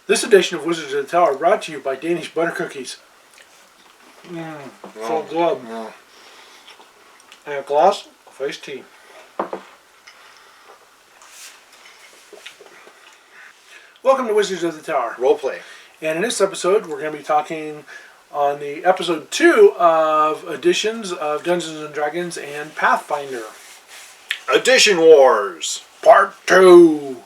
This edition of Wizards of the Tower brought to you by Danish Butter Cookies. So good. And a glass of iced tea. Welcome to Wizards of the Tower. Roleplay. And in this episode, we're going to be talking on the episode 2 of editions of Dungeons and Dragons and Pathfinder. Edition Wars. Part 2.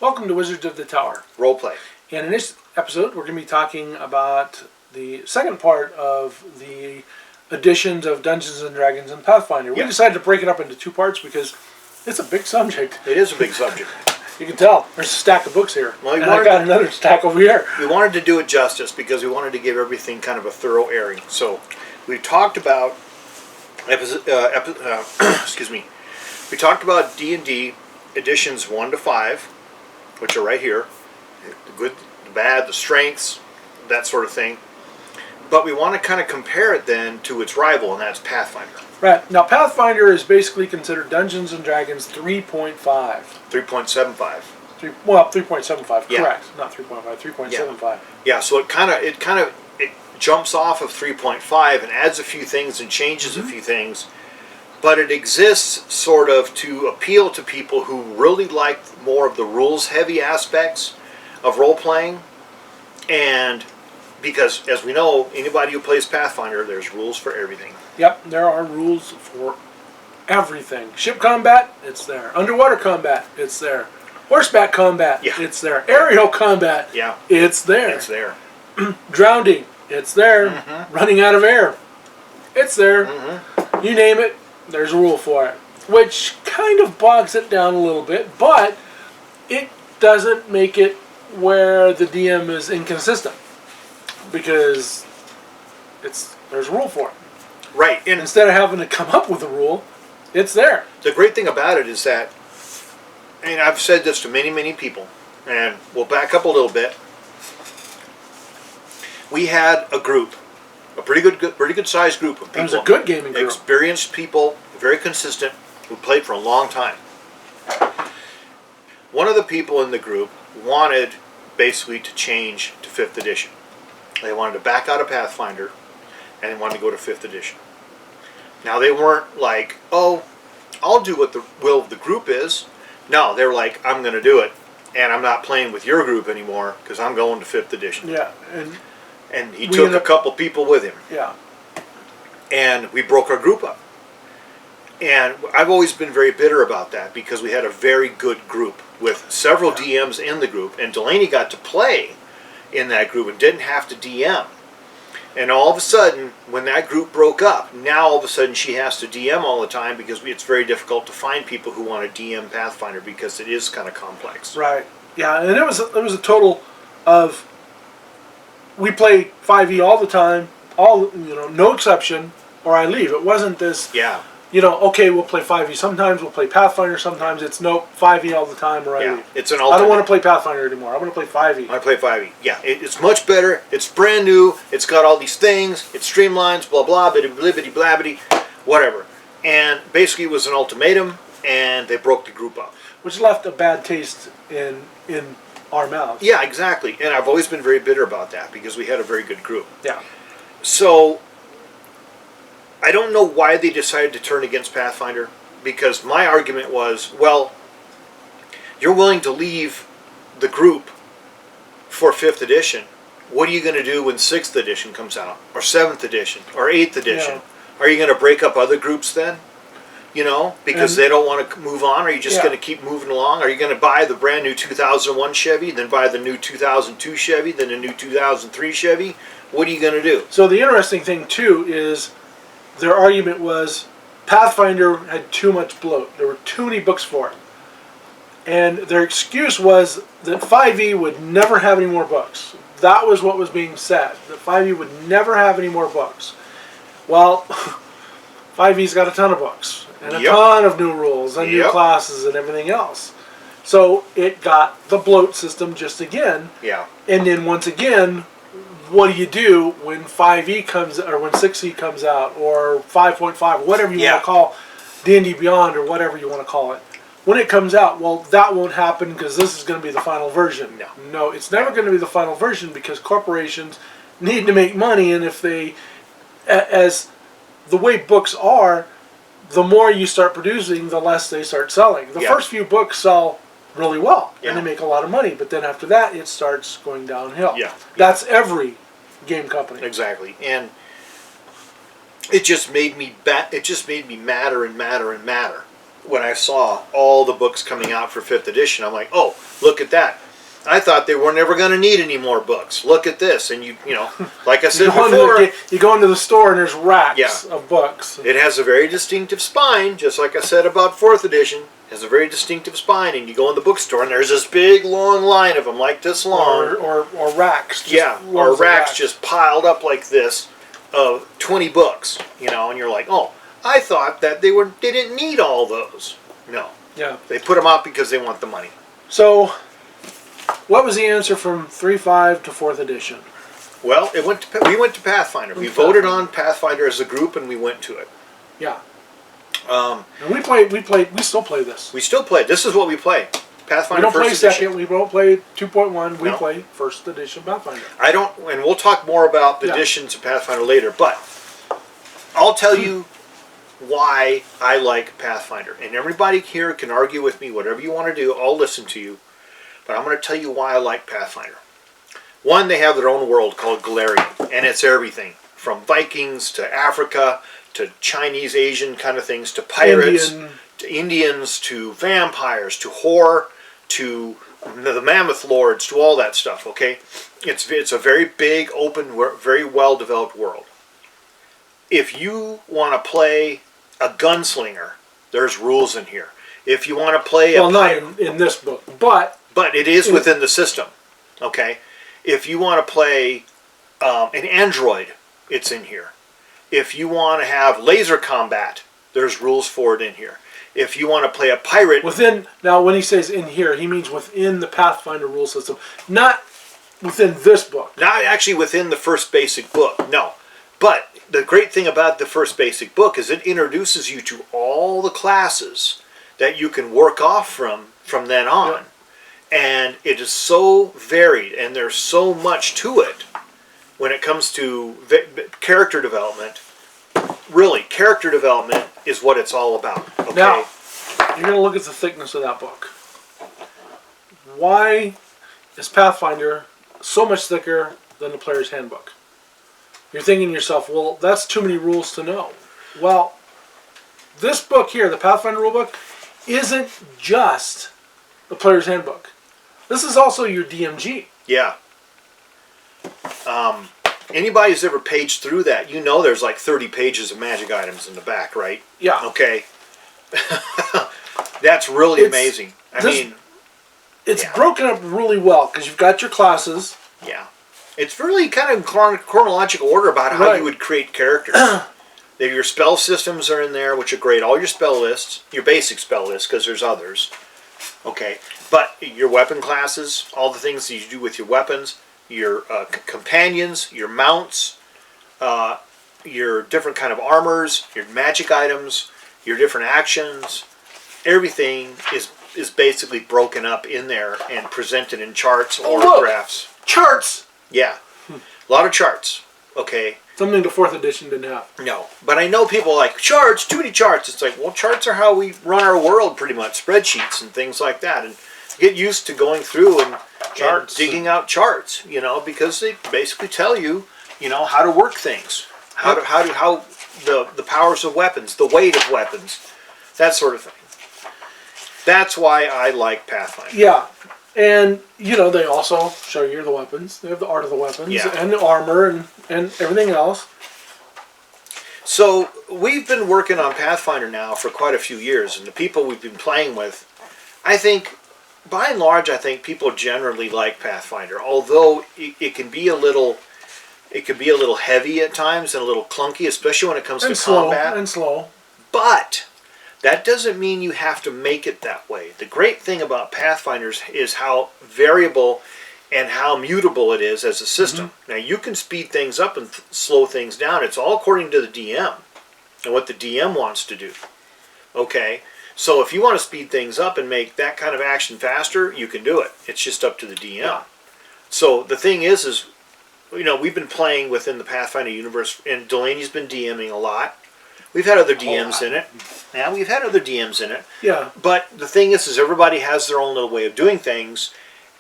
Welcome to Wizards of the Tower. Roleplay. And in this episode, we're going to be talking about the second part of the editions of Dungeons and Dragons and Pathfinder. We decided to break it up into 2 parts because it's a big subject. It is a big subject. You can tell. There's a stack of books here. Well, and I got another stack over here. We wanted to do it justice because we wanted to give everything kind of a thorough airing. So we talked about excuse me. We talked about D&D editions 1 to 5. Which are right here, the good, the bad, the strengths, that sort of thing. But we want to kind of compare it then to its rival, and that's Pathfinder. Right. Now, Pathfinder is basically considered Dungeons and Dragons 3.5. 3.75. 3.75, Yeah. correct. Not 3.5, 3.75. Yeah, so it jumps off of 3.5 and adds a few things and changes a few things. But it exists sort of to appeal to people who really like more of the rules-heavy aspects of role-playing. And because, as we know, anybody who plays Pathfinder, there's rules for everything. Yep, there are rules for everything. Ship combat, it's there. Underwater combat, it's there. Horseback combat, it's there. Aerial combat, it's there. It's there. Drowning, it's there. Running out of air, it's there. You name it. There's a rule for it, which kind of bogs it down a little bit, but it doesn't make it where the DM is inconsistent because there's a rule for it. Right. And instead of having to come up with a rule, it's there. The great thing about it is that, and I've said this to many, many people, and we'll back up a little bit. We had a group. A pretty good sized group of people. It was a good gaming group. Experienced people, very consistent, who played for a long time. One of the people in the group wanted basically to change to 5th edition. They wanted to back out of Pathfinder and they wanted to go to 5th edition. Now they weren't like, oh, I'll do what the will of the group is. No, they were like, I'm going to do it and I'm not playing with your group anymore because I'm going to 5th edition. Yeah, and he took a couple people with him. Yeah. And we broke our group up. And I've always been very bitter about that because we had a very good group with several DMs in the group. And Delaney got to play in that group and didn't have to DM. And all of a sudden, when that group broke up, now all of a sudden she has to DM all the time because it's very difficult to find people who want to DM Pathfinder because it is kind of complex. Right. Yeah, and it was a total of... We play 5e all the time, no exception, or I leave. It wasn't this, okay, we'll play 5e. Sometimes we'll play Pathfinder, sometimes it's 5e all the time, or I leave. It's an alternate. I don't want to play Pathfinder anymore. I want to play 5e. I play 5e. Yeah, it's much better. It's brand new. It's got all these things. It streamlines, blah, blah, blibbity, blabbity, whatever. And basically it was an ultimatum, and they broke the group up. Which left a bad taste in our mouths. Yeah, exactly. And I've always been very bitter about that because we had a very good group. Yeah. So, I don't know why they decided to turn against Pathfinder because my argument was, well, you're willing to leave the group for 5th edition. What are you going to do when 6th edition comes out? Or 7th edition? Or 8th edition? Yeah. Are you going to break up other groups then? Because they don't want to move on? Are you just going to keep moving along? Are you going to buy the brand new 2001 Chevy, then buy the new 2002 Chevy, then the new 2003 Chevy? What are you going to do? So the interesting thing, too, is their argument was Pathfinder had too much bloat. There were too many books for it. And their excuse was that 5e would never have any more books. that was what was being said. That 5e would never have any more books. Well, 5e's got a ton of books and a ton of new rules and new classes and everything else. So it got the bloat system just again. Yeah. And then once again, what do you do when 5e comes, or when 6e comes out, or 5.5, whatever you want to call D&D Beyond, or whatever you want to call it? When it comes out, well, that won't happen because this is going to be the final version. No, it's never going to be the final version because corporations need to make money, and if they, as the way books are, the more you start producing, the less they start selling. The first few books sell really well, and they make a lot of money, but then after that, it starts going downhill. That's every game company. Exactly, and it just made me madder and madder and madder when I saw all the books coming out for 5th edition. I'm like, oh, look at that. I thought they were never going to need any more books. Look at this. And you know, like I said before, you go into the store and there's racks of books. It has a very distinctive spine, just like I said about 4th edition. It has a very distinctive spine, and you go in the bookstore and there's this big long line of them, like this long. Or racks. Or racks just piled up like this of 20 books, you know, and you're like, oh, I thought that they didn't need all those. No. Yeah. They put them out because they want the money. So, what was the answer from 3.5 to 4th edition? Well, we went to Pathfinder. We voted on Pathfinder as a group, and we went to it. Yeah. And we still play this. We still play. This is what we play. Pathfinder. We don't play first edition. second. We don't play 2.1. We play 1st edition Pathfinder. I don't, and we'll talk more about the editions of Pathfinder later. But I'll tell you why I like Pathfinder. And everybody here can argue with me, whatever you want to do. I'll listen to you. But I'm going to tell you why I like Pathfinder. One, they have their own world called Galarian, and it's everything from Vikings to Africa to Chinese, Asian kind of things to pirates to Indians to vampires to horror to the Mammoth Lords to all that stuff. Okay, it's a very big, open, very well developed world. If you want to play a gunslinger, there's rules in here. If you want to play not in this book, but it is within the system. Okay, if you want to play an android, it's in here. If you want to have laser combat, there's rules for it in here. If you want to play a pirate... Now, when he says in here, he means within the Pathfinder rule system. Not within this book. Not actually within the first basic book, no. But the great thing about the first basic book is it introduces you to all the classes that you can work off from then on. Yep. And it is so varied, and there's so much to it when it comes to character development. Really, character development is what it's all about. Okay? Now, you're going to look at the thickness of that book. Why is Pathfinder so much thicker than the Player's Handbook? You're thinking to yourself, well, that's too many rules to know. Well, this book here, the Pathfinder rulebook, isn't just the Player's Handbook. This is also your DMG. Yeah. Anybody who's ever paged through that, you know there's like 30 pages of magic items in the back, right? Yeah. Okay. That's really amazing. It's broken up really well because you've got your classes. Yeah. It's really kind of chronological order about how you would create characters. Your spell systems are in there, which are great. All your spell lists, your basic spell lists, because there's others. Okay. But your weapon classes, all the things that you do with your weapons, your companions, your mounts, your different kind of armors, your magic items, your different actions, everything is basically broken up in there and presented in charts or graphs. Charts! Yeah. A lot of charts. Okay. Something the 4th edition didn't have. No. But I know people like, charts, too many charts. It's like, well, charts are how we run our world pretty much. Spreadsheets and things like that. And get used to going through and digging out charts, you know, because they basically tell you, you know, how to work things. How the powers of weapons, the weight of weapons, that sort of thing. That's why I like Pathfinder. Yeah. And, you know, they also show you the weapons. They have the art of the weapons and the armor and everything else. So, we've been working on Pathfinder now for quite a few years, and the people we've been playing with, I think by and large, I think people generally like Pathfinder, although it can be a little heavy at times and a little clunky, especially when it comes to combat. And slow. But that doesn't mean you have to make it that way. The great thing about Pathfinders is how variable and how mutable it is as a system. Now, you can speed things up and slow things down. It's all according to the DM and what the DM wants to do. Okay? So if you want to speed things up and make that kind of action faster, you can do it. It's just up to the DM. Yeah. So the thing is, we've been playing within the Pathfinder universe, and Delaney's been DMing a lot. We've had other DMs in it. Yeah, we've had other DMs in it. Yeah. But the thing is everybody has their own little way of doing things,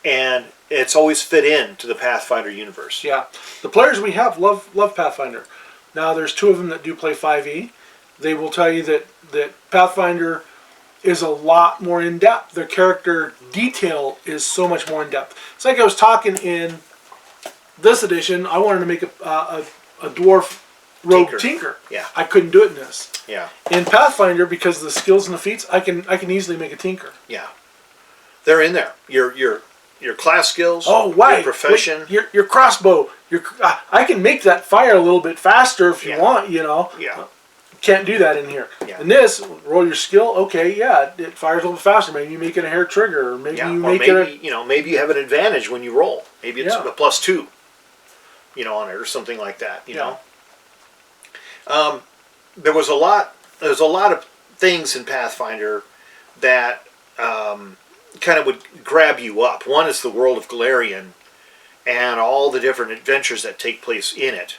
and it's always fit in to the Pathfinder universe. Yeah. The players we have love Pathfinder. Now, there's 2 of them that do play 5e. They will tell you that Pathfinder is a lot more in-depth. Their character detail is so much more in-depth. It's like I was talking in this edition, I wanted to make a dwarf rogue tinker. Yeah. I couldn't do it in this. Yeah. In Pathfinder, because of the skills and the feats, I can easily make a tinker. Yeah. They're in there. Your class skills. Oh, right. Your profession. Wait, your crossbow. I can make that fire a little bit faster if you want. Yeah. Can't do that in here. Yeah. In this, roll your skill. Okay, yeah, it fires a little bit faster. Maybe you make it a hair trigger, or maybe maybe you have an advantage when you roll. Maybe it's a +2. On it or something like that. You know. There's a lot of things in Pathfinder that kind of would grab you up. One is the world of Galarian and all the different adventures that take place in it.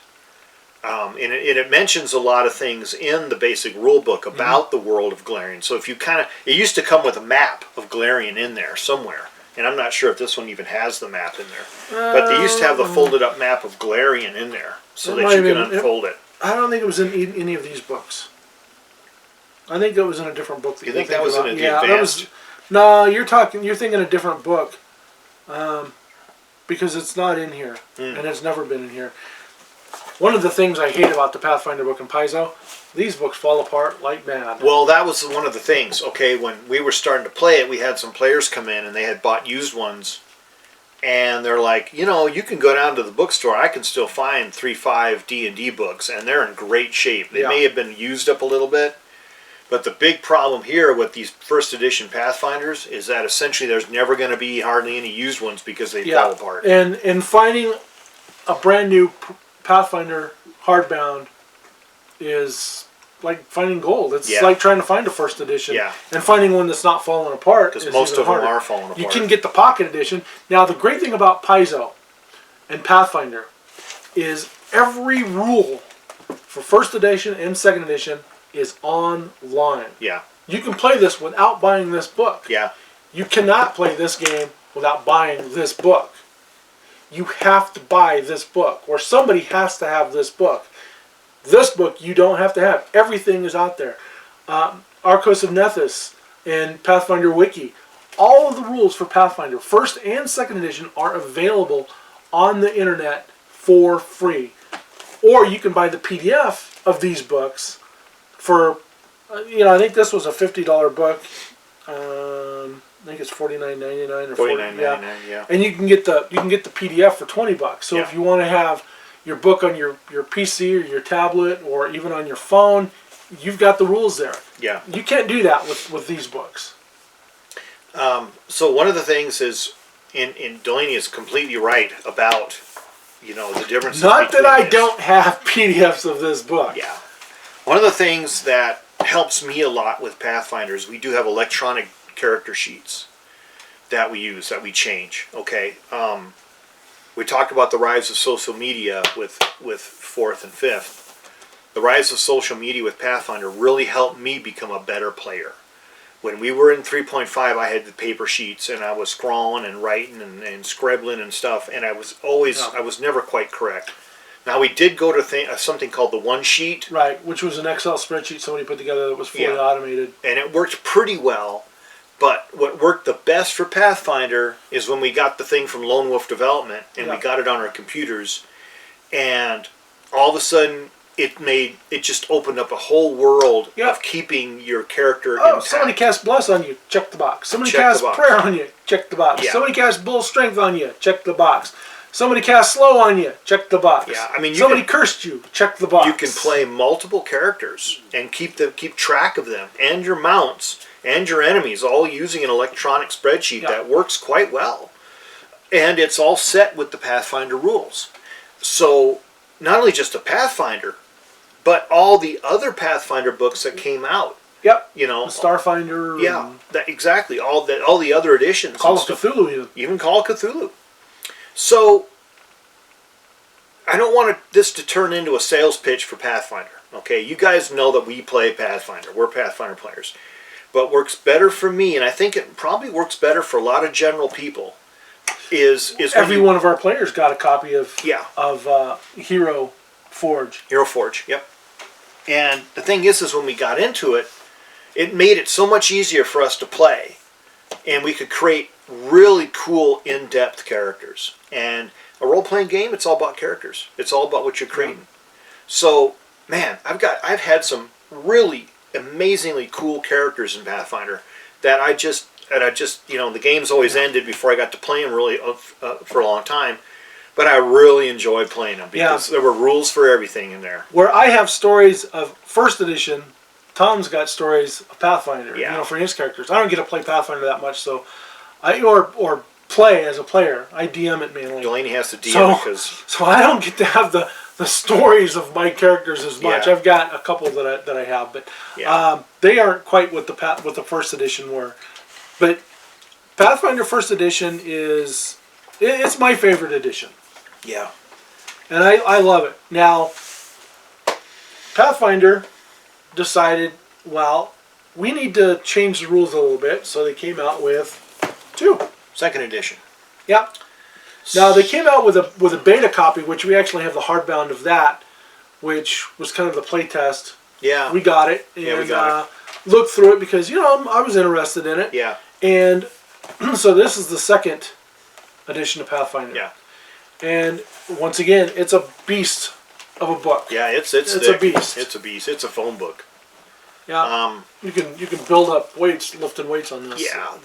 And it mentions a lot of things in the basic rule book about the world of Galarian. So if you it used to come with a map of Galarian in there somewhere. And I'm not sure if this one even has the map in there. But they used to have the folded up map of Galarian in there so that you can unfold it. I don't think it was in any of these books. I think it was in a different book. You think that was in the advanced? No, you're thinking a different book. Because it's not in here. And it's never been in here. One of the things I hate about the Pathfinder book in Paizo, these books fall apart like mad. Well, that was one of the things. Okay, when we were starting to play it, we had some players come in and they had bought used ones. And they're like, you can go down to the bookstore. I can still find 3-5 D&D books, and they're in great shape. They may have been used up a little bit. But the big problem here with these first edition Pathfinders is that essentially there's never going to be hardly any used ones because they fall apart. And finding a brand new Pathfinder hardbound is like finding gold. It's like trying to find a first edition. Yeah. And finding one that's not falling apart. Because most of them are falling apart. You can get the pocket edition. Now, the great thing about Paizo and Pathfinder is every rule for first edition and second edition is online. Yeah. You can play this without buying this book. Yeah. You cannot play this game without buying this book. You have to buy this book, or somebody has to have this book. This book you don't have to have. Everything is out there. Arcos of Nethys and Pathfinder Wiki. All of the rules for Pathfinder, first and second edition, are available on the internet for free. Or you can buy the PDF of these books for, I think this was a $50 book. I think it's $49.99 or $49.99, yeah. And you can get the PDF for $20. So if you want to have your book on your PC or your tablet or even on your phone, you've got the rules there. Yeah. You can't do that with these books. So one of the things is, and Delaney is completely right about, the differences. Not that I don't have PDFs of this book. Yeah. One of the things that helps me a lot with Pathfinders, we do have electronic character sheets that we use, that we change. Okay. We talked about the rise of social media with 4th and 5th. The rise of social media with Pathfinder really helped me become a better player. When we were in 3.5, I had the paper sheets, and I was scrawling and writing and scribbling and stuff, and I was never quite correct. Now, we did go to something called the One Sheet. Right, which was an Excel spreadsheet somebody put together that was fully automated. And it worked pretty well. But what worked the best for Pathfinder is when we got the thing from Lone Wolf Development and we got it on our computers, and all of a sudden it just opened up a whole world Yeah. of keeping your character Oh, intact. somebody casts Bless on you, check the box. Somebody Check casts the box. Prayer on you, check the box. Yeah. Somebody casts Bull Strength on you, check the box. Somebody casts Slow on you, check the box. Yeah, I mean, somebody cursed you, check the box. You can play multiple characters and keep track of them, and your mounts and your enemies, all using an electronic spreadsheet that works quite well. And it's all set with the Pathfinder rules. So not only just a Pathfinder, but all the other Pathfinder books that came out. Yep. You know, the Starfinder. Yeah, exactly. All the other editions. Call of Cthulhu. Even Call of Cthulhu. So I don't want this to turn into a sales pitch for Pathfinder. Okay, you guys know that we play Pathfinder. We're Pathfinder players. But works better for me, and I think it probably works better for a lot of general people, is every one of our players got a copy of Hero Forge. Hero Forge, yep. And the thing is when we got into it, it made it so much easier for us to play. And we could create really cool, in-depth characters. And a role-playing game, it's all about characters. It's all about what you're creating. So, man, I've had some really amazingly cool characters in Pathfinder that I just the game's always ended before I got to play them really for a long time. But I really enjoyed playing them because there were rules for everything in there. Where I have stories of first edition, Tom's got stories of Pathfinder. Yeah. You know, for his characters. I don't get to play Pathfinder that much, so or play as a player. I DM it mainly. Delaney has to DM because so I don't get to have the stories of my characters as much. Yeah. I've got a couple that I have, but they aren't quite what the first edition were. But Pathfinder first edition it's my favorite edition. Yeah. And I love it. Now, Pathfinder decided, well, we need to change the rules a little bit, so they came out with 2. Second edition. Yeah. Now, they came out with a beta copy, which we actually have the hardbound of that, which was kind of the play test. Yeah. We got it. And we got it. Looked through it because, I was interested in it. Yeah. And so this is the second edition of Pathfinder. Yeah. And once again, it's a beast of a book. Yeah, it's a beast. It's a beast. It's a phone book. Yeah. You can build up lifting weights on this. Yeah.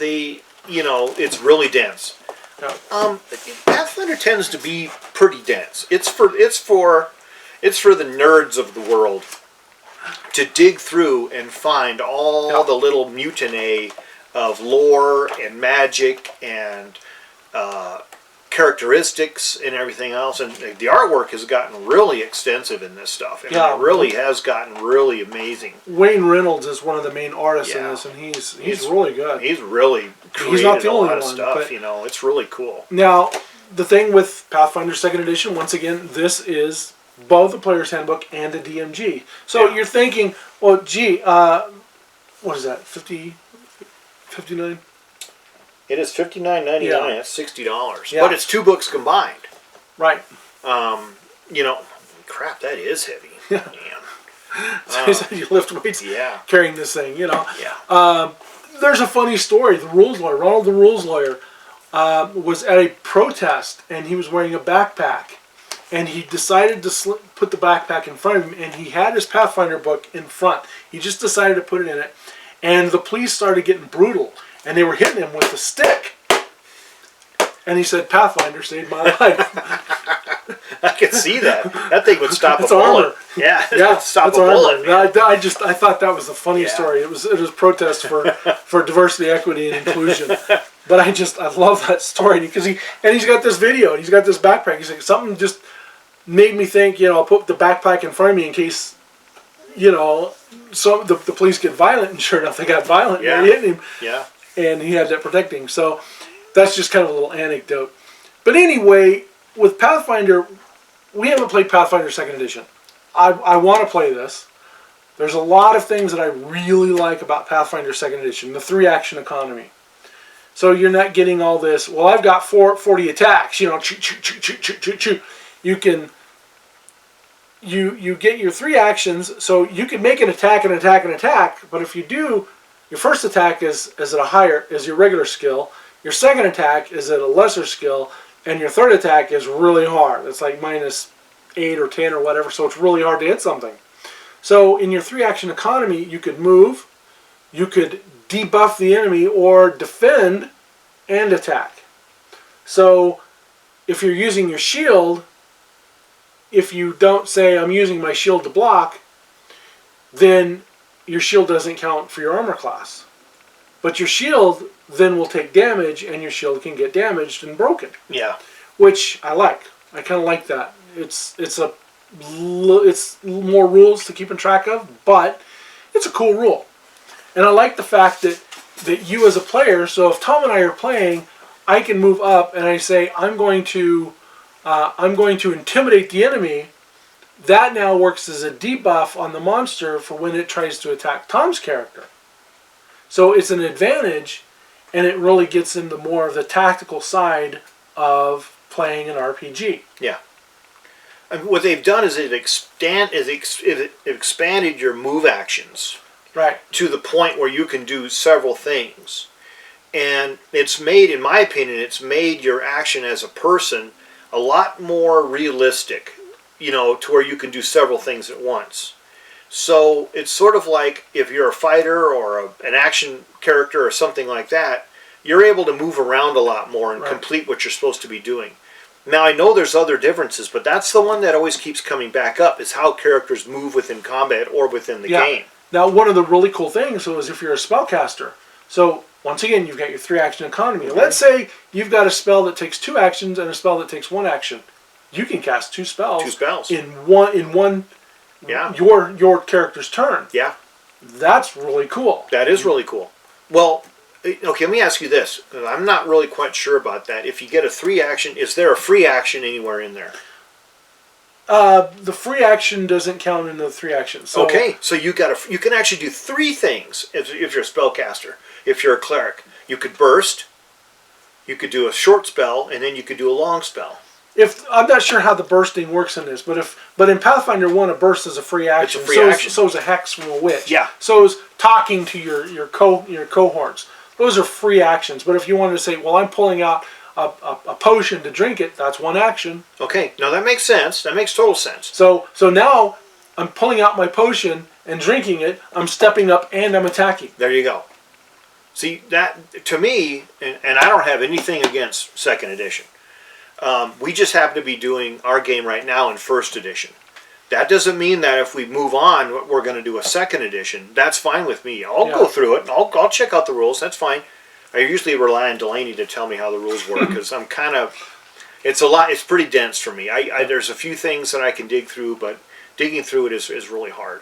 It's really dense. Yeah. Pathfinder tends to be pretty dense. It's for the nerds of the world to dig through and find all the little mutiny of lore and magic and characteristics and everything else. And the artwork has gotten really extensive in this stuff. It really has gotten really amazing. Wayne Reynolds is one of the main artists in this, and he's really good. He's really created not the a only lot of one, stuff. but It's really cool. Now, the thing with Pathfinder 2nd Edition, once again, this is both a player's handbook and a DMG. So you're thinking, well, gee, what is that, 59? It is $59.99. Yeah. That's $60. Yeah. But it's 2 books combined. Right. Crap, that is heavy. Yeah. Man. So you said you lift weights carrying this thing, Yeah. There's a funny story. The rules lawyer, Ronald the rules lawyer, was at a protest, and he was wearing a backpack. And he decided to put the backpack in front of him, and he had his Pathfinder book in front. He just decided to put it in it. And the police started getting brutal, and they were hitting him with a stick. And he said, Pathfinder saved my life. I could see that. That thing would stop a It's bullet. armor. Yeah, stop a bullet. I thought that was the funniest story. It was protest for diversity, equity, and inclusion. But I love that story because he's got this video. He's got this backpack. He's like, something just made me think, I'll put the backpack in front of me in case, so the police get violent. And sure enough, they got violent. Yeah. And they hit him. Yeah. And he had that protecting. So that's just kind of a little anecdote. But anyway, with Pathfinder, we haven't played Pathfinder 2nd Edition. I want to play this. There's a lot of things that I really like about Pathfinder 2nd Edition. The 3-action economy. So you're not getting all this, well, I've got 40 attacks, choo. You can, you get your 3 actions, so you can make an attack, but if you do, your first attack is your regular skill, your second attack is at a lesser skill, and your third attack is really hard. It's like minus 8 or 10 or whatever, so it's really hard to hit something. So in your 3-action economy, you could move, you could debuff the enemy, or defend and attack. So if you're using your shield, if you don't say, I'm using my shield to block, then your shield doesn't count for your armor class. But your shield then will take damage, and your shield can get damaged and broken. Yeah. Which I like. I kind of like that. It's more rules to keep in track of, but it's a cool rule. And I like the fact that you as a player, so if Tom and I are playing, I can move up and I say, I'm going to intimidate the enemy. That now works as a debuff on the monster for when it tries to attack Tom's character. So it's an advantage, and it really gets into more of the tactical side of playing an RPG. Yeah. And what they've done is it expanded your move actions. Right. To the point where you can do several things. And it's made, in my opinion, it's made your action as a person a lot more realistic, to where you can do several things at once. So it's sort of like if you're a fighter or an action character or something like that, you're able to move around a lot more and complete what you're supposed to be doing. Now, I know there's other differences, but that's the one that always keeps coming back up, is how characters move within combat or within the game. Now, one of the really cool things is if you're a spellcaster. So, once again, you've got your 3-action economy. Okay. Let's say you've got a spell that takes 2 actions and a spell that takes 1 action. You can cast 2 spells. 2 spells. In one yeah. your character's turn. Yeah. That's really cool. That is really cool. Well, okay, let me ask you this. I'm not really quite sure about that. If you get a 3-action, is there a free action anywhere in there? The free action doesn't count in the 3 actions. So okay, so you can actually do 3 things if you're a spellcaster. If you're a cleric, you could burst, you could do a short spell, and then you could do a long spell. I'm not sure how the bursting works in this, but in Pathfinder 1, a burst is a free action. It's a free action. So is a hex from a witch. Yeah. So is talking to your cohorts. Those are free actions. But if you wanted to say, well, I'm pulling out a potion to drink it, that's 1 action. Okay, now that makes sense. That makes total sense. So now I'm pulling out my potion and drinking it. I'm stepping up and I'm attacking. There you go. See, that to me, and I don't have anything against 2nd edition. We just happen to be doing our game right now in 1st edition. That doesn't mean that if we move on, we're going to do a 2nd edition. That's fine with me. I'll go through it and I'll check out the rules. That's fine. I usually rely on Delaney to tell me how the rules work because I'm kind of, it's pretty dense for me. There's a few things that I can dig through, but digging through it is really hard.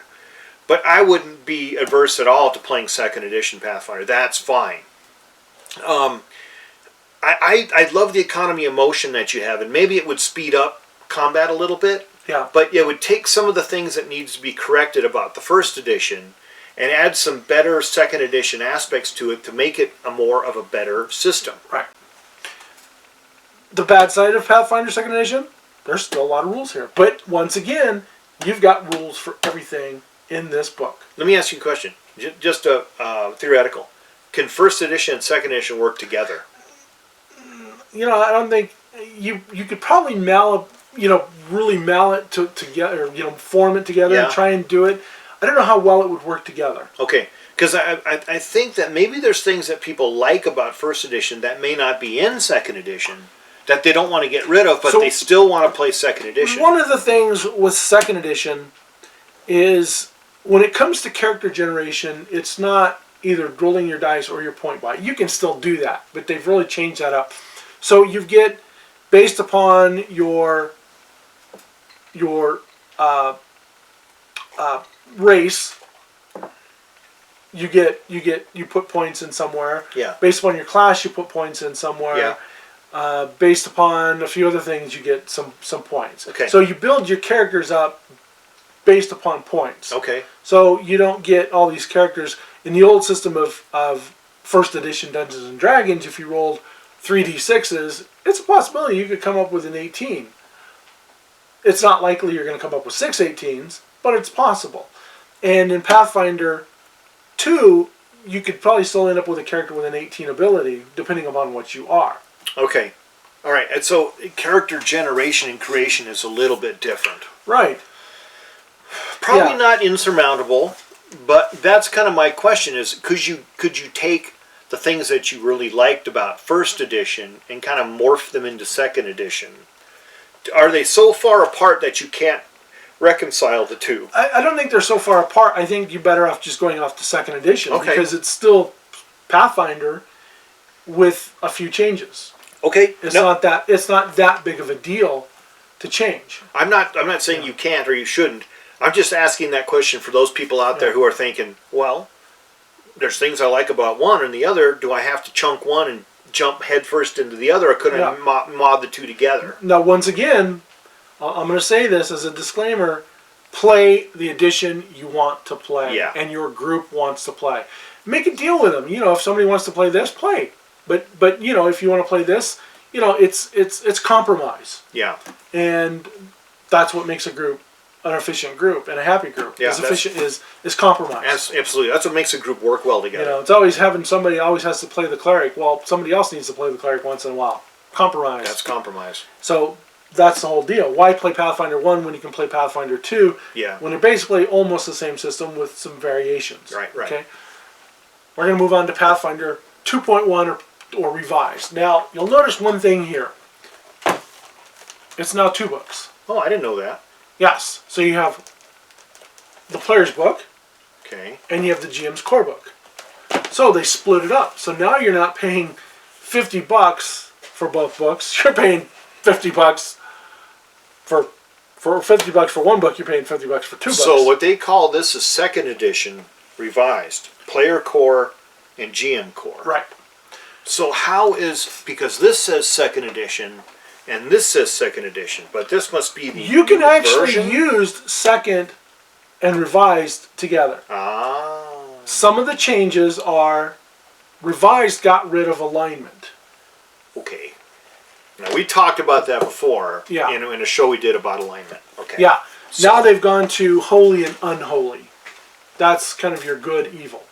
But I wouldn't be adverse at all to playing 2nd edition Pathfinder. That's fine. I love the economy of motion that you have, and maybe it would speed up combat a little bit. Yeah. But it would take some of the things that needs to be corrected about the 1st edition and add some better 2nd edition aspects to it to make it more of a better system. Right. The bad side of Pathfinder 2nd edition, there's still a lot of rules here. But once again, you've got rules for everything in this book. Let me ask you a question. Just a theoretical. Can 1st edition and 2nd edition work together? I don't think you could probably really mail it together, form it together and try and do it. I don't know how well it would work together. Okay, because I think that maybe there's things that people like about 1st edition that may not be in 2nd edition that they don't want to get rid of, but they still want to play 2nd edition. One of the things with 2nd edition is when it comes to character generation, it's not either rolling your dice or your point buy. You can still do that, but they've really changed that up. So you get, based upon your race, you put points in somewhere. Yeah. Based upon your class, you put points in somewhere. Yeah. Based upon a few other things, you get some points. Okay. So you build your characters up based upon points. Okay. So you don't get all these characters in the old system of 1st edition Dungeons and Dragons. If you rolled 3d6s, it's a possibility you could come up with an 18. It's not likely you're going to come up with 6 18s, but it's possible. And in Pathfinder 2, you could probably still end up with a character with an 18 ability, depending upon what you are. Okay. All right, and so character generation and creation is a little bit different. Right. Probably not insurmountable, but that's kind of my question: is could you take the things that you really liked about first edition and kind of morph them into second edition? Are they so far apart that you can't reconcile the two? I don't think they're so far apart. I think you're better off just going off to second edition because it's still Pathfinder with a few changes. Okay, it's not that big of a deal to change. I'm not saying you can't or you shouldn't. I'm just asking that question for those people out there who are thinking, well, there's things I like about one and the other. Do I have to chunk one and jump headfirst into the other, or could I mod the two together? Now, once again, I'm going to say this as a disclaimer: play the edition you want to play, and your group wants to play. Make a deal with them. If somebody wants to play this, play. But if you want to play this, it's compromise. Yeah. And that's what makes a group an efficient group and a happy group. Yeah, efficient is compromise. Absolutely. That's what makes a group work well together. It's always having somebody always has to play the cleric. Well, somebody else needs to play the cleric once in a while. Compromise. That's compromise. So that's the whole deal. Why play Pathfinder 1 when you can play Pathfinder 2? Yeah. When they're basically almost the same system with some variations. Right. Okay. We're going to move on to Pathfinder 2.1 or revised. Now, you'll notice one thing here. It's now 2 books. Oh, I didn't know that. Yes. So you have the player's book. Okay. And you have the GM's core book. So they split it up. So now you're not paying $50 for both books. You're paying $50 for $50 for one book. You're paying $50 for 2 books. So what they call this is second edition revised. Player core and GM core. Right. So how is, because this says second edition and this says second edition, but this must be the You can actually use second and revised together. Ah. Some of the changes are revised got rid of alignment. Okay. Now we talked about that before in a show we did about alignment. Okay. Yeah. So, now they've gone to holy and unholy. That's kind of your good, evil.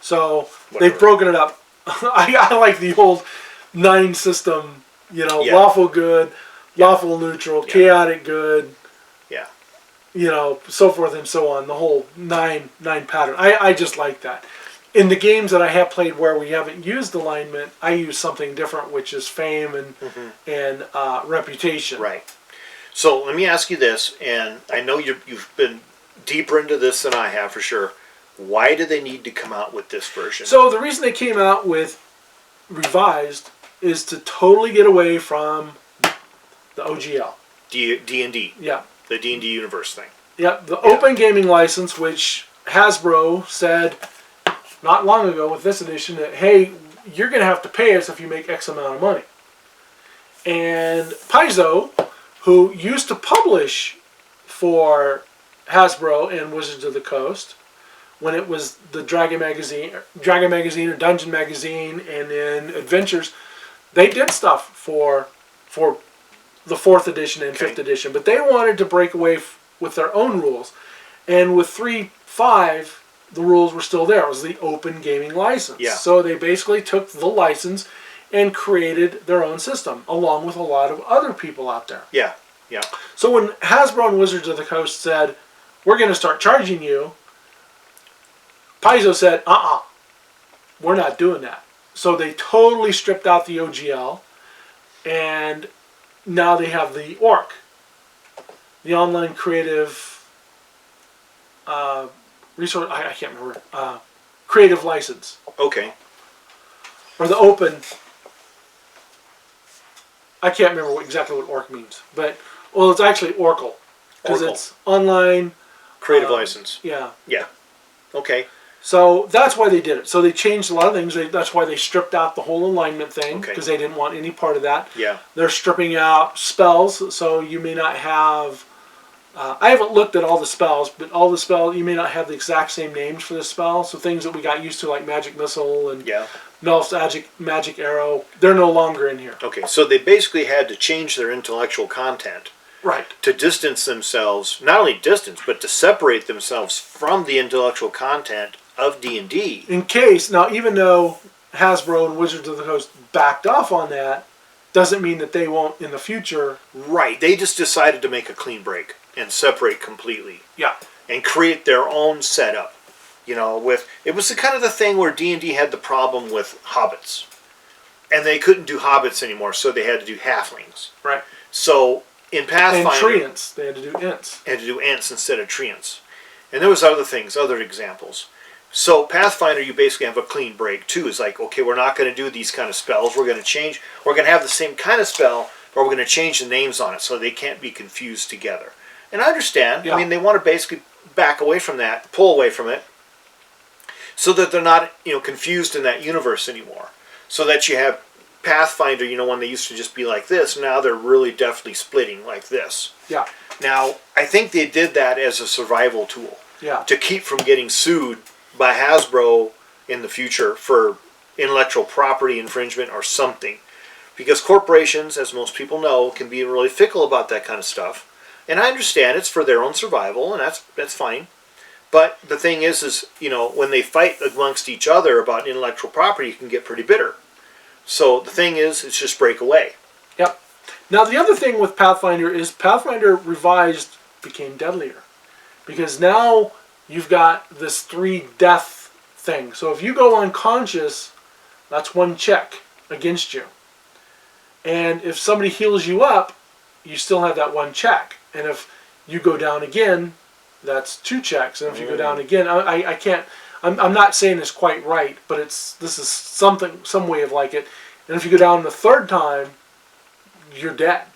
So they've broken it up. I like the old 9 system, lawful good, lawful neutral, chaotic good, so forth and so on. The whole 9 pattern. I just like that. In the games that I have played where we haven't used alignment, I use something different, which is fame and reputation. Right. So let me ask you this, and I know you've been deeper into this than I have for sure. Why do they need to come out with this version? So the reason they came out with revised is to totally get away from the OGL. D&D. Yeah. The D&D universe thing. Yeah, the open gaming license, which Hasbro said not long ago with this edition that, hey, you're going to have to pay us if you make X amount of money. And Paizo, who used to publish for Hasbro and Wizards of the Coast, when it was the Dragon Magazine or Dungeon Magazine, and then Adventures, they did stuff for the 4th edition and 5th edition, but they wanted to break away with their own rules. And with 3.5, the rules were still there. It was the open gaming license. Yeah. So they basically took the license and created their own system, along with a lot of other people out there. Yeah, yeah. So when Hasbro and Wizards of the Coast said, we're going to start charging you, Paizo said, we're not doing that. So they totally stripped out the OGL, and now they have the ORC, the online creative resource. I can't remember. Creative license. Okay. Or the open. I can't remember exactly what ORC means, but it's actually Oracle because it's online creative license. Yeah. Yeah. Okay. So that's why they did it. So they changed a lot of things. That's why they stripped out the whole alignment thing, because they didn't want any part of that. Yeah. They're stripping out spells, so you may not have... I haven't looked at all the spells, but all the spells, you may not have the exact same names for the spell. So things that we got used to, like Magic Missile and Melf's Magic Arrow, they're no longer in here. Okay, so they basically had to change their intellectual content. Right. To distance themselves, not only distance, but to separate themselves from the intellectual content of D&D. In case, now even though Hasbro and Wizards of the Coast backed off on that, doesn't mean that they won't in the future. Right. They just decided to make a clean break and separate completely. Yeah. And create their own setup. You know, it was the kind of the thing where D&D had the problem with hobbits. And they couldn't do hobbits anymore, so they had to do halflings. Right. So in Pathfinder... And treants. They had to do ents. Had to do ents instead of treants. And there was other things, other examples. So Pathfinder, you basically have a clean break too. It's like, okay, we're not going to do these kind of spells. We're going to change. We're going to have the same kind of spell, but we're going to change the names on it so they can't be confused together. And I understand. Yeah. I mean, they want to basically back away from that, pull away from it, so that they're not, confused in that universe anymore. So that you have Pathfinder, when they used to just be like this, now they're really definitely splitting like this. Yeah. Now, I think they did that as a survival tool. Yeah. To keep from getting sued by Hasbro in the future for intellectual property infringement or something. Because corporations, as most people know, can be really fickle about that kind of stuff. And I understand it's for their own survival, and that's fine. But the thing is, when they fight amongst each other about intellectual property, it can get pretty bitter. So the thing is, it's just break away. Yep. Now the other thing with Pathfinder is Pathfinder Revised became deadlier. Because now you've got this 3 death thing. So if you go unconscious, that's 1 check against you. And if somebody heals you up, you still have that 1 check. And if you go down again, that's 2 checks. And if you go down again, I can't, I'm not saying this quite right, but this is some way of like it. And if you go down the 3rd time, you're dead.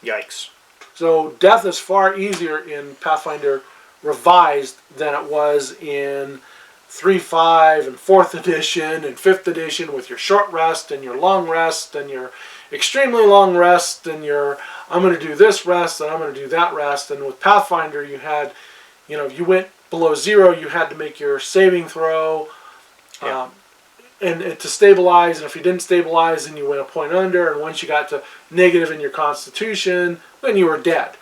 Yikes. So death is far easier in Pathfinder Revised than it was in 3.5 and 4th edition and 5th edition with your short rest and your long rest and your extremely long rest and your I'm going to do this rest and I'm going to do that rest. And with Pathfinder you had, you went below 0, you had to make your saving throw and to stabilize. And if you didn't stabilize, then you went a point under. And once you got to negative in your constitution, then you were dead.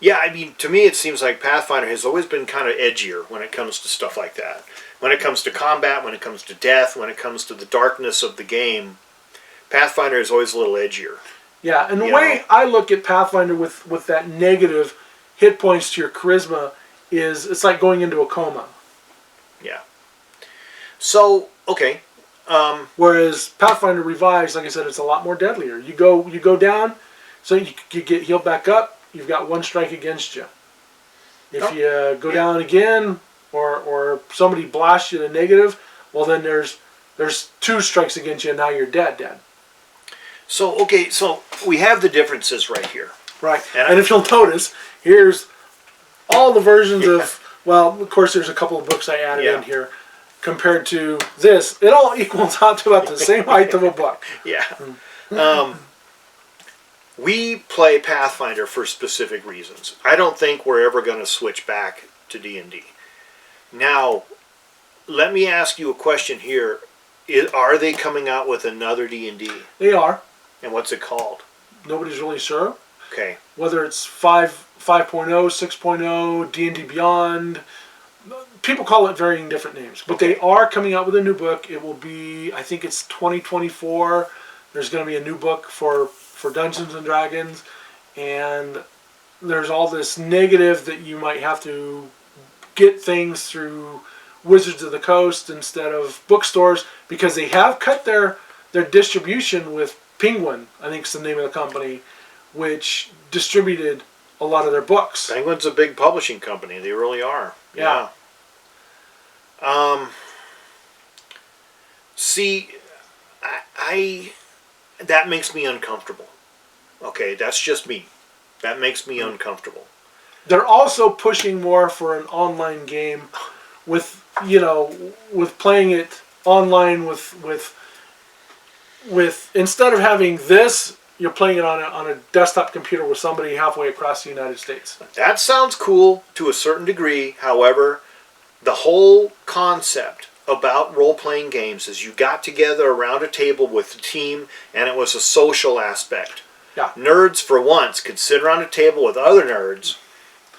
Yeah, I mean, to me it seems like Pathfinder has always been kind of edgier when it comes to stuff like that. When it comes to combat, when it comes to death, when it comes to the darkness of the game, Pathfinder is always a little edgier. Yeah, and the way I look at Pathfinder with that negative hit points to your charisma is it's like going into a coma. Yeah. So, okay. Whereas Pathfinder Revised, like I said, it's a lot more deadlier. You go down, so you get healed back up. You've got 1 strike against you. If you go down again, or somebody blasts you to negative, well then there's 2 strikes against you, and now you're dead. So okay, so we have the differences right here. Right, and if you'll notice, here's all the versions of. Well, of course, there's a couple of books I added in here. Compared to this, it all equals out to about the same height of a book. Yeah. We play Pathfinder for specific reasons. I don't think we're ever going to switch back to D&D. Now, let me ask you a question here. Are they coming out with another D&D? They are. And what's it called? Nobody's really sure. Okay. Whether it's 5.0, 6.0, D&D Beyond. People call it varying different names. But they are coming out with a new book. It will be, I think it's 2024. There's going to be a new book for Dungeons and Dragons, and there's all this negative that you might have to get things through Wizards of the Coast instead of bookstores, because they have cut their distribution with Penguin, I think is the name of the company, which distributed a lot of their books. Penguin's a big publishing company. They really are. Yeah. See, I that makes me uncomfortable. Okay, that's just me. That makes me uncomfortable. They're also pushing more for an online game with playing it online with instead of having this, you're playing it on a desktop computer with somebody halfway across the United States. That sounds cool to a certain degree. However, the whole concept about role-playing games is you got together around a table with a team, and it was a social aspect. Yeah. Nerds, for once, could sit around a table with other nerds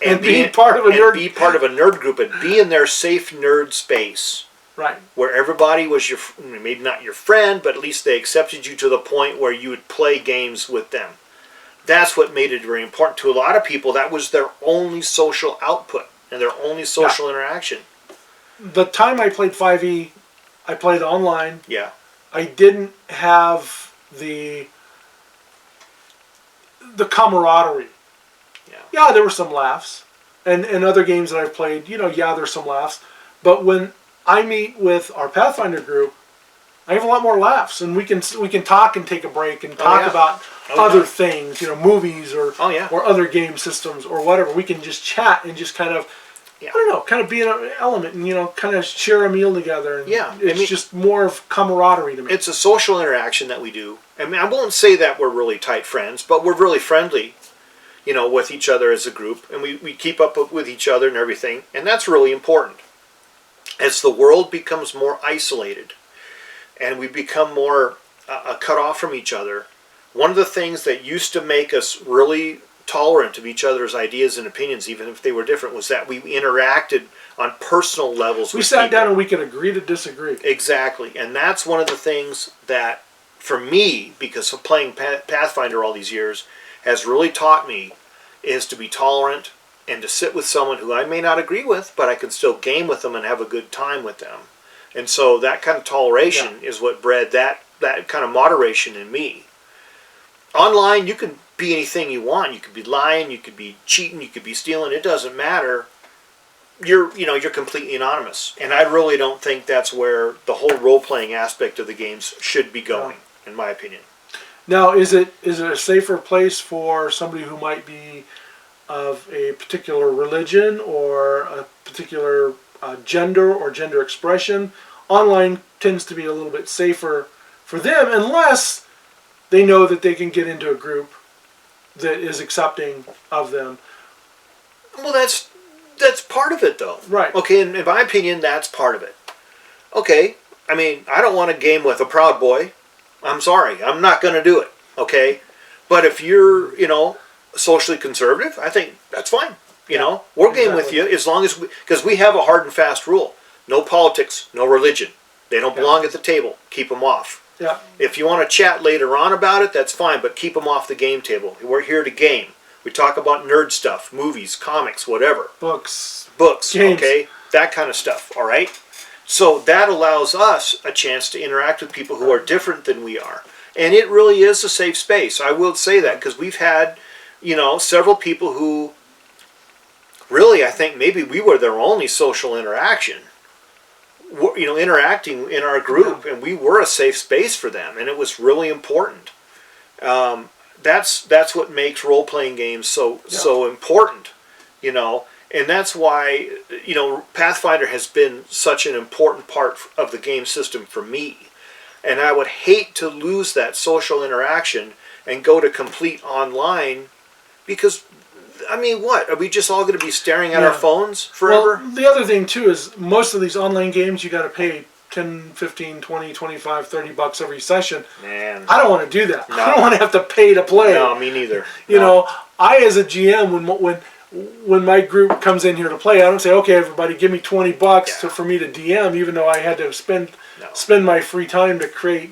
and be part of a nerd group and be in their safe nerd space. Right. Where everybody was maybe not your friend, but at least they accepted you to the point where you would play games with them. That's what made it very important. To a lot of people, that was their only social output and their only social interaction. The time I played 5e, I played online. Yeah. I didn't have the camaraderie. Yeah, there were some laughs. And other games that I've played, there's some laughs. But when I meet with our Pathfinder group, I have a lot more laughs, and we can talk and take a break and talk about other things, movies or other game systems or whatever. We can just chat and just kind of, I don't know, kind of be in an element and kind of share a meal together. And it's just more of camaraderie to me. It's a social interaction that we do. I mean, I won't say that we're really tight friends, but we're really friendly, with each other as a group, and we keep up with each other and everything, and that's really important. As the world becomes more isolated, and we become more cut off from each other, one of the things that used to make us really tolerant of each other's ideas and opinions, even if they were different, was that we interacted on personal levels. We sat down and we could agree to disagree. Exactly, and that's one of the things that, for me, because of playing Pathfinder all these years, has really taught me is to be tolerant and to sit with someone who I may not agree with, but I can still game with them and have a good time with them. And so that kind of toleration is what bred that kind of moderation in me. Online, you can be anything you want. You could be lying, you could be cheating, you could be stealing. It doesn't matter. You're completely anonymous. And I really don't think that's where the whole role-playing aspect of the games should be going, in my opinion. Now, is it a safer place for somebody who might be of a particular religion or a particular gender or gender expression? Online tends to be a little bit safer for them unless they know that they can get into a group that is accepting of them. Well, that's part of it, though. Right. Okay, in my opinion, that's part of it. Okay, I mean, I don't want to game with a Proud Boy. I'm sorry, I'm not going to do it, okay? But if you're, socially conservative, I think that's fine. We'll game with you as long as because we have a hard and fast rule. No politics, no religion. They don't belong at the table. Keep them off. Yeah. If you want to chat later on about it, that's fine, but keep them off the game table. We're here to game. We talk about nerd stuff, movies, comics, whatever. Books, games. Okay? That kind of stuff, all right? So that allows us a chance to interact with people who are different than we are. And it really is a safe space. I will say that because we've had, several people who really, I think maybe we were their only social interaction, interacting in our group, and we were a safe space for them, and it was really important. That's what makes role-playing games so important, And that's why, Pathfinder has been such an important part of the game system for me. And I would hate to lose that social interaction and go to complete online because, what? Are we just all going to be staring at our phones forever? Well, the other thing, too, is most of these online games, you got to pay 10, 15, 20, 25, 30 bucks every session. Man. I don't want to do that. No. I don't want to have to pay to play. No, me neither. I, as a GM, when my group comes in here to play, I don't say, okay, everybody, give me 20 bucks for me to DM, even though I had to spend my free time to create,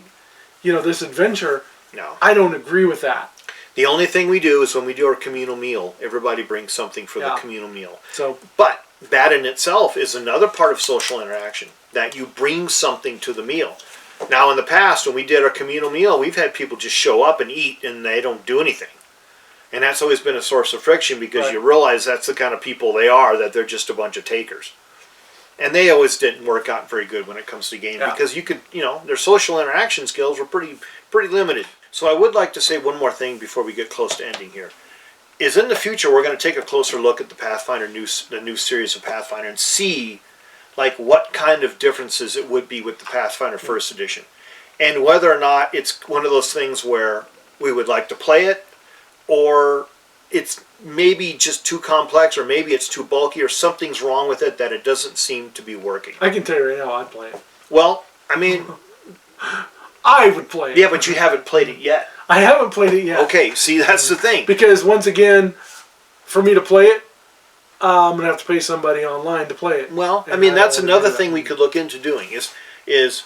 this adventure. No. I don't agree with that. The only thing we do is when we do our communal meal, everybody brings something for the communal meal. But that in itself is another part of social interaction, that you bring something to the meal. Now, in the past, when we did our communal meal, we've had people just show up and eat, and they don't do anything. And that's always been a source of friction because you realize that's the kind of people they are, that they're just a bunch of takers. And they always didn't work out very good when it comes to game because you could, their social interaction skills were pretty limited. So I would like to say one more thing before we get close to ending here. Is in the future we're going to take a closer look at the Pathfinder the new series of Pathfinder and see what kind of differences it would be with the Pathfinder First Edition, and whether or not it's one of those things where we would like to play it, or it's maybe just too complex, or maybe it's too bulky, or something's wrong with it that it doesn't seem to be working. I can tell you right now, I'd play it. Well, I would play it. Yeah, but you haven't played it yet. I haven't played it yet. Okay, see, that's the thing. Because once again, for me to play it, I'm gonna have to pay somebody online to play it. Well, I And mean, don't that's wanna another do that. thing we could look into doing is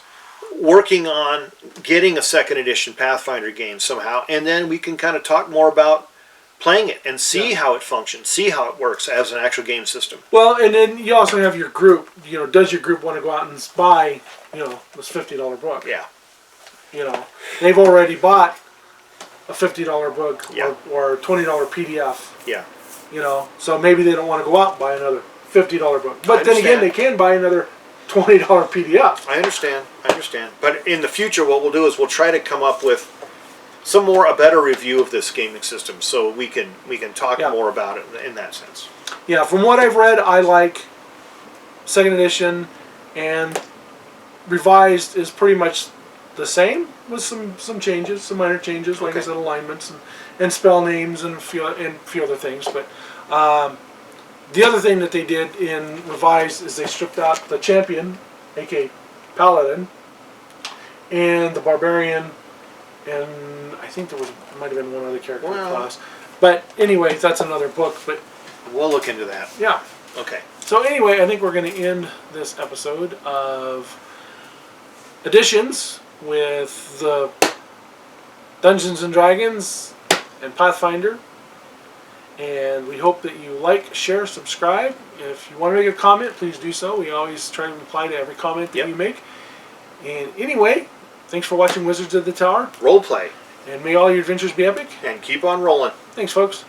working on getting a second edition Pathfinder game somehow, and then we can kind of talk more about playing it and see how it functions, see how it works as an actual game system. Well, and then you also have your group. You know, does your group want to go out and buy, you know, this $50 book? Yeah. You know, they've already bought a $50 book Yeah. or $20 PDF. Yeah. You know, so maybe they don't want to go out and buy another $50 book. But then again, understand. they can buy another $20 PDF. I understand. But in the future, what we'll do is we'll try to come up with a better review of this gaming system, so we can talk more about it in that sense. Yeah, from what I've read, I like second edition, and revised is pretty much the same with some changes, some minor changes, like I said, alignments and spell names and a few other things. But the other thing that they did in revised is they stripped out the champion, aka Paladin, and the barbarian, and I think might have been one other character class. But anyway, that's another book. But we'll look into that. Yeah. Okay. So anyway, I think we're going to end this episode of Editions with the Dungeons and Dragons and Pathfinder. And we hope that you like, share, subscribe. If you want to make a comment, please do so. We always try to reply to every comment that you make. And anyway, thanks for watching Wizards of the Tower. Role play. And may all your adventures be epic. And keep on rolling. Thanks, folks.